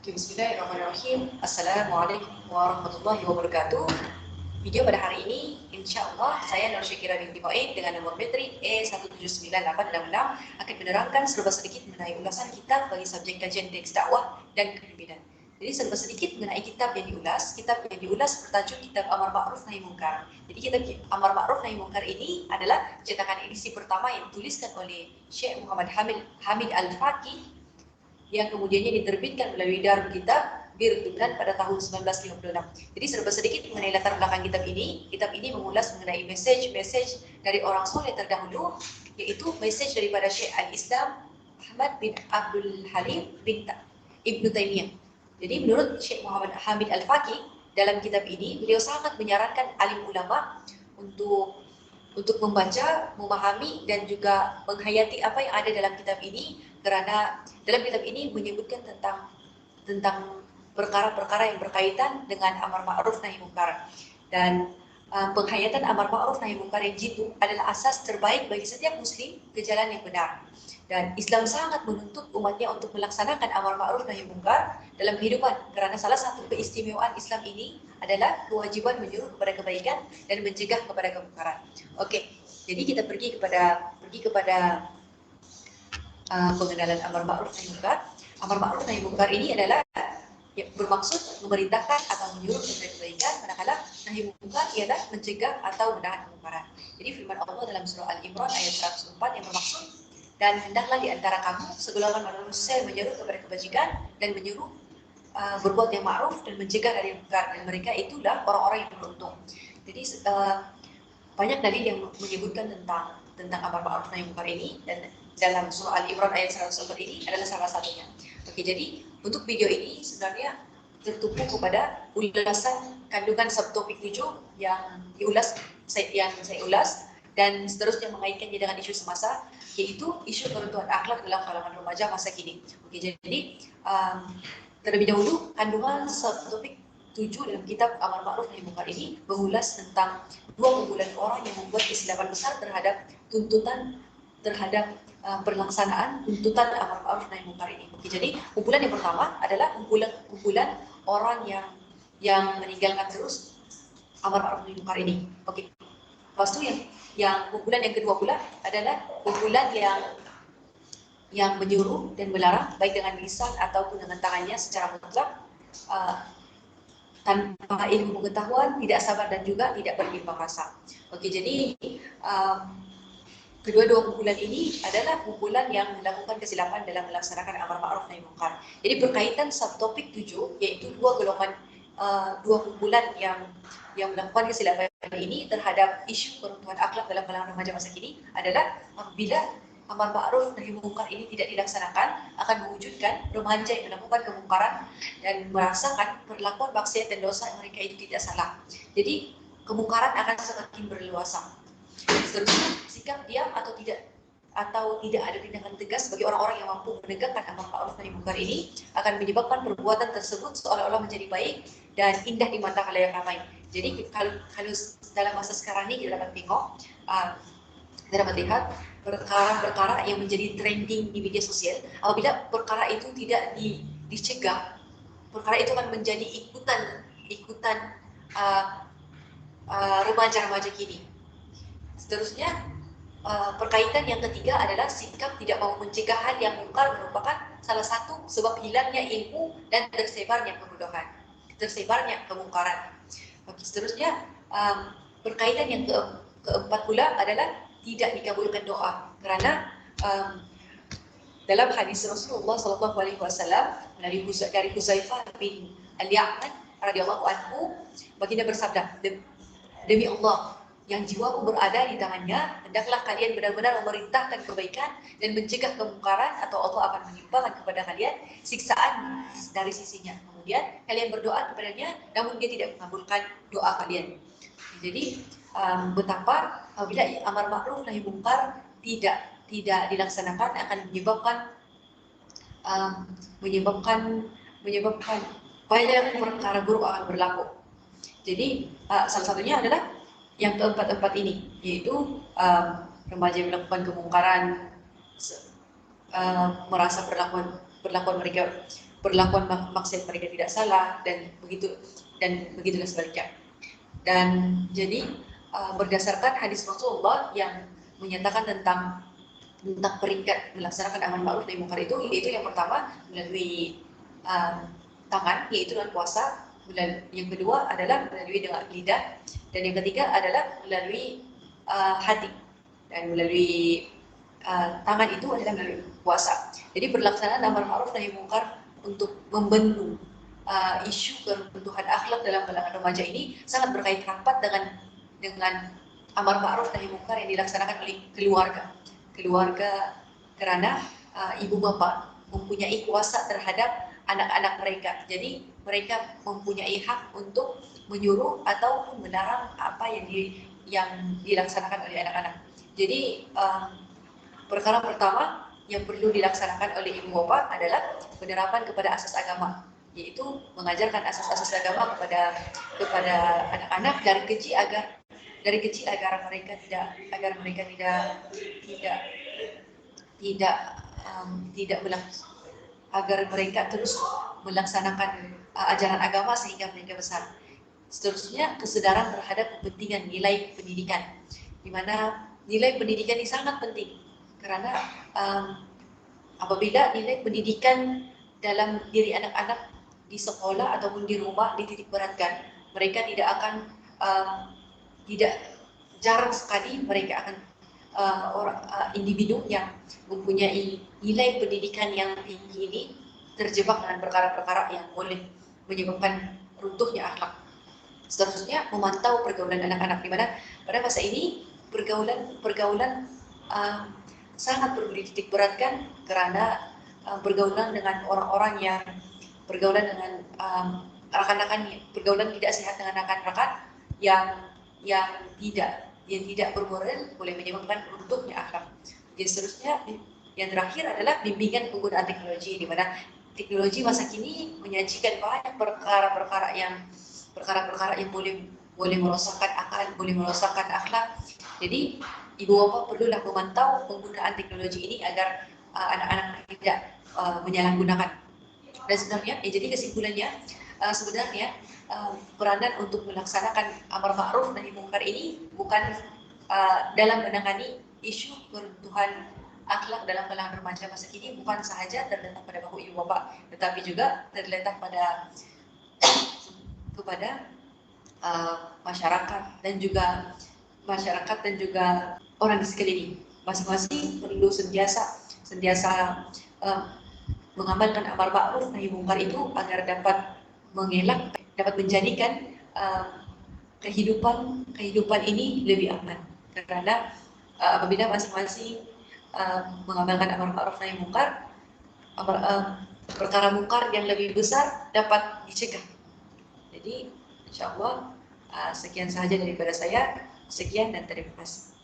Bismillahirrahmanirrahim. Assalamualaikum warahmatullahi wabarakatuh. Video pada hari ini, insya Allah saya Nur Syakira binti Mu'in dengan nomor metrik E1798666 akan menerangkan serba sedikit mengenai ulasan kitab bagi subjek kajian teks dakwah dan kepemimpinan. Jadi serba sedikit mengenai kitab yang diulas bertajuk kitab Amar Ma'ruf Nahi Munkar. Jadi kitab Amar Ma'ruf Nahi Munkar ini adalah cetakan edisi pertama yang dituliskan oleh Syekh Muhammad Hamid Al-Faqih yang kemudiannya diterbitkan melalui Darul Kitab Bir Lubnan pada tahun 1956. Jadi serba sedikit mengenai latar belakang kitab ini. Kitab ini mengulas mengenai message dari orang soleh terdahulu, yaitu message daripada Syekh Al-Islam Ahmad bin Abdul Halim bin Ibnu Taimiyah. Jadi menurut Syekh Muhammad Hamid Al-Faqih, dalam kitab ini beliau sangat menyarankan alim ulama untuk membaca, memahami, dan juga menghayati apa yang ada dalam kitab ini, karena dalam kitab ini menyebutkan tentang perkara-perkara yang berkaitan dengan amar ma'ruf nahi munkar. Dan penghayatan amar ma'ruf nahi munkar yang jitu adalah asas terbaik bagi setiap muslim ke jalan yang benar. Dan Islam sangat menuntut umatnya untuk melaksanakan amar ma'ruf nahi munkar dalam kehidupan, karena salah satu keistimewaan Islam ini adalah kewajiban menyuruh kepada kebaikan dan mencegah kepada kemungkaran. Oke, jadi kita pergi kepada pengenalan amar ma'ruf nahi munkar. Amar ma'ruf nahi munkar ini adalah bermaksud memerintahkan atau menyuruh kepada kebaikan, manakala nahi munkar ialah mencegah atau menahan kemungkaran. Jadi firman Allah dalam surah Al-Imran ayat 104 yang bermaksud, dan hendaklah di antara kamu segolongan manusia menyeru kepada kebajikan dan menyuruh berbuat yang ma'ruf dan mencegah dari munkar, dan mereka itulah orang-orang yang beruntung. Jadi banyak dalil yang menyebutkan tentang amar ma'ruf nahi munkar ini, dan dalam surah Al-Imran ayat 104 ini adalah salah satunya. Oke, jadi untuk video ini sebenarnya tertumpu kepada ulasan kandungan subtopik 7 yang saya ulas, dan seterusnya mengaitkannya dengan isu semasa, yaitu isu keruntuhan akhlak dalam kalangan remaja masa kini. Oke, jadi terlebih dahulu kandungan subtopik 7 dalam kitab Amar Ma'ruf Nahi Munkar ini mengulas tentang dua kumpulan orang yang membuat kesilapan besar terhadap pelaksanaan tuntutan Amar Ma'ruf Nahi Munkar ini. Oke, jadi kumpulan yang pertama adalah kumpulan orang yang meninggalkan terus Amar Ma'ruf Nahi Munkar ini. Oke. Lepas itu yang kumpulan yang kedua pula adalah kumpulan yang menyuruh dan melarang baik dengan lisan ataupun dengan tangannya secara mutlak, tanpa ilmu pengetahuan, tidak sabar, dan juga tidak bertimbang rasa. Oke, jadi kedua-dua kumpulan ini adalah kumpulan yang melakukan kesilapan dalam melaksanakan amar ma'ruf nahi munkar. Jadi berkaitan subtopik 7, yaitu dua kumpulan yang melakukan kesilapan ini terhadap isu keruntuhan akhlak dalam kalangan remaja masa kini adalah apabila amar ma'ruf nahi munkar ini tidak dilaksanakan, akan mewujudkan remaja yang melakukan kemungkaran dan merasakan perlakuan maksiat dan dosa mereka itu tidak salah. Jadi kemungkaran akan semakin berleluasa. Seterusnya, sikap diam atau tidak ada tindakan tegas bagi orang-orang yang mampu menegakkan amar ma'ruf nahi munkar ini akan menyebabkan perbuatan tersebut seolah-olah menjadi baik dan indah di mata khalayak ramai. Jadi kalau dalam masa sekarang ini kita dapat tengok, kita dapat lihat perkara-perkara yang menjadi trending di media sosial. Apabila perkara itu tidak dicegah, perkara itu akan menjadi ikutan remaja-remaja kini. Seterusnya, perkaitan yang ketiga adalah sikap tidak mau mencegah hal yang mungkar merupakan salah satu sebab hilangnya ilmu dan tersebarnya kebodohan, tersebarnya kemungkaran. Oke, seterusnya, perkaitan yang keempat pula adalah tidak dikabulkan doa, karena dalam hadis Rasulullah SAW dari Huzaifah bin Al-Yaman radhiyallahu anhu, baginda bersabda, demi Allah yang jiwaku berada di tangannya, hendaklah kalian benar-benar memerintahkan kebaikan dan mencegah kemungkaran, atau Allah akan menimpakan kepada kalian siksaan dari sisinya. Kemudian kalian berdoa kepadanya, namun dia tidak mengabulkan doa kalian. Jadi betapa apabila amar ma'ruf nahi munkar tidak dilaksanakan akan menyebabkan banyak perkara buruk akan berlaku. Jadi salah satunya adalah yang keempat ini, yaitu remaja yang melakukan kemungkaran merasa perlakuan mereka perlakuan maksiat mereka tidak salah, dan begitulah sebaliknya. Dan jadi berdasarkan hadis Rasulullah yang menyatakan tentang peringkat melaksanakan amar ma'ruf nahi munkar itu, yaitu yang pertama melalui tangan, yaitu dengan puasa, yang kedua adalah melalui dengan lidah, dan yang ketiga adalah melalui hati, dan melalui tangan itu adalah melalui puasa. Jadi pelaksanaan amar ma'ruf nahi munkar untuk membendung isu keruntuhan akhlak dalam kalangan remaja ini sangat berkait rapat dengan amar ma'ruf nahi munkar yang dilaksanakan oleh keluarga, karena ibu bapak mempunyai kuasa terhadap anak-anak mereka. Jadi mereka mempunyai hak untuk menyuruh ataupun melarang apa yang dilaksanakan oleh anak-anak. Jadi perkara pertama yang perlu dilaksanakan oleh ibu bapak adalah penerapan kepada asas agama, yaitu mengajarkan asas-asas agama kepada anak-anak dari kecil agar mereka agar mereka terus melaksanakan ajaran agama sehingga mereka besar. Seterusnya, kesadaran terhadap kepentingan nilai pendidikan, di mana nilai pendidikan ini sangat penting, karena apabila nilai pendidikan dalam diri anak-anak di sekolah ataupun di rumah dititik beratkan, mereka jarang sekali mereka akan individu yang mempunyai nilai pendidikan yang tinggi ini terjebak dengan perkara-perkara yang boleh menyebabkan runtuhnya akhlak. Seterusnya, memantau pergaulan anak-anak, di mana pada masa ini pergaulan sangat perlu dititik beratkan, karena pergaulan dengan orang-orang yang pergaulan tidak sehat dengan rekan-rekan yang tidak bermoral boleh menyebabkan runtuhnya akhlak. Yang seterusnya, yang terakhir adalah bimbingan penggunaan teknologi, di mana teknologi masa kini menyajikan banyak perkara-perkara yang boleh merosakkan akal, boleh merosakkan akhlak. Jadi ibu bapak perlulah memantau penggunaan teknologi ini agar anak-anak tidak menyalahgunakan. Dan sebenarnya, jadi kesimpulannya, peranan untuk melaksanakan amar ma'ruf nahi munkar ini bukan dalam menangani isu keruntuhan akhlak dalam kalangan remaja masa kini, bukan sahaja terletak pada bahu ibu bapak, tetapi juga terletak kepada masyarakat dan juga orang di sekeliling. Masing-masing perlu sentiasa mengamalkan amar ma'ruf nahi munkar itu agar dapat menjadikan kehidupan ini lebih aman. Karena apabila masing-masing mengamalkan amar ma'ruf nahi munkar, perkara munkar yang lebih besar dapat dicegah. Jadi insyaallah sekian sahaja daripada saya. Sekian dan terima kasih.